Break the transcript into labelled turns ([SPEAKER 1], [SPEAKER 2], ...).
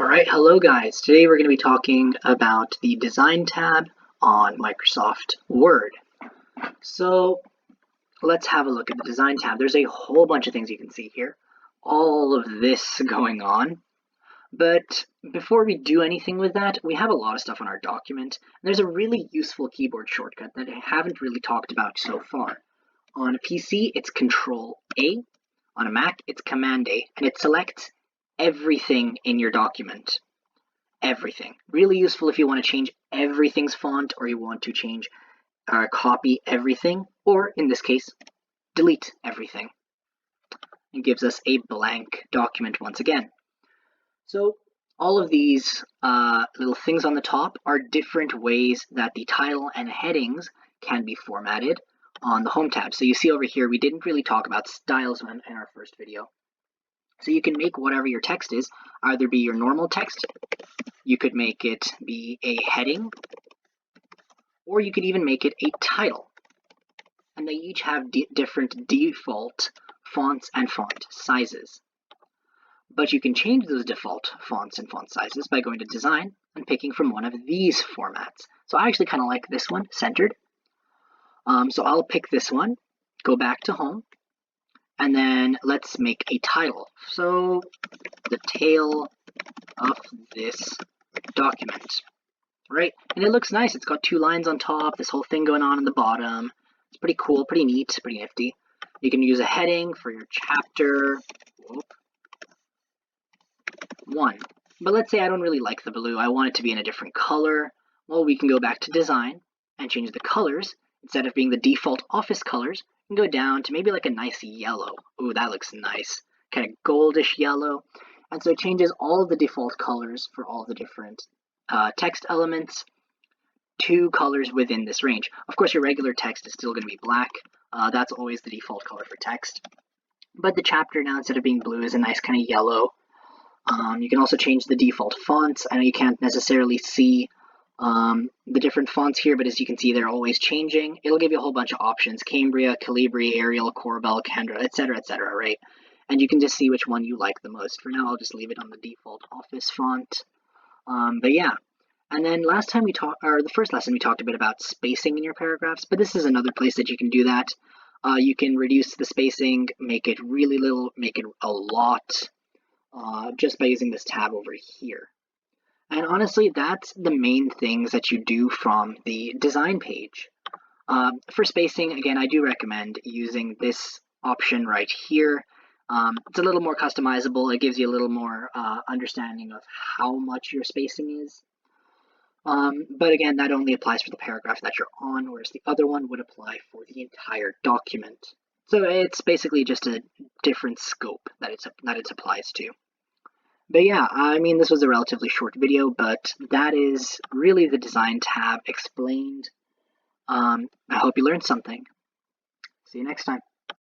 [SPEAKER 1] Alright, hello guys. Today we're going to be talking about the Design tab on Microsoft Word. So let's have a look at the Design tab. There's a whole bunch of things you can see here. All of this going on. But before we do anything with that, we have a lot of stuff on our document. There's a really useful keyboard shortcut that I haven't really talked about so far. On a PC, it's Control-A. On a Mac, it's Command-A, and it selects everything in your document. Everything. Really useful if you want to change everything's font, or you want to change copy everything, or in this case, delete everything. It gives us a blank document once again. So all of these little things on the top are different ways that the title and headings can be formatted on the Home tab. So you see over here, we didn't really talk about styles in our first video. So you can make whatever your text is, either be your normal text, you could make it be a heading, or you could even make it a title. And they each have different default fonts and font sizes. But you can change those default fonts and font sizes by going to Design and picking from one of these formats. So I actually kind of like this one, centered. So I'll pick this one, go back to Home, and then let's make a title. So the tail of this document, right? And it looks nice. It's got two lines on top, this whole thing going on in the bottom. It's pretty cool, pretty neat, pretty nifty. You can use a heading for your chapter 1. But let's say I don't really like the blue. I want it to be in a different color. Well, we can go back to Design and change the colors. Instead of being the default office colors, you can go down to maybe like a nice yellow. Ooh, that looks nice. Kind of goldish yellow. And so it changes all the default colors for all the different text elements to colors within this range. Of course, your regular text is still going to be black. That's always the default color for text. But the chapter now, instead of being blue, is a nice kind of yellow. You can also change the default fonts. I know you can't necessarily see the different fonts here, but as you can see, they're always changing. It'll give you a whole bunch of options: Cambria, Calibri, Arial, Corbel, Kendra, etc., right? And you can just see which one you like the most. For now, I'll just leave it on the default office font. But yeah. And then last time the first lesson, we talked a bit about spacing in your paragraphs, but this is another place that you can do that. You can reduce the spacing, make it really little, make it a lot, just by using this tab over here. And honestly, that's the main things that you do from the design page. For spacing, again, I do recommend using this option right here. It's a little more customizable. It gives you a little more understanding of how much your spacing is. But again, that only applies for the paragraph that you're on, whereas the other one would apply for the entire document. So it's basically just a different scope that it applies to. But yeah, I mean, this was a relatively short video, but that is really the Design tab explained. I hope you learned something. See you next time.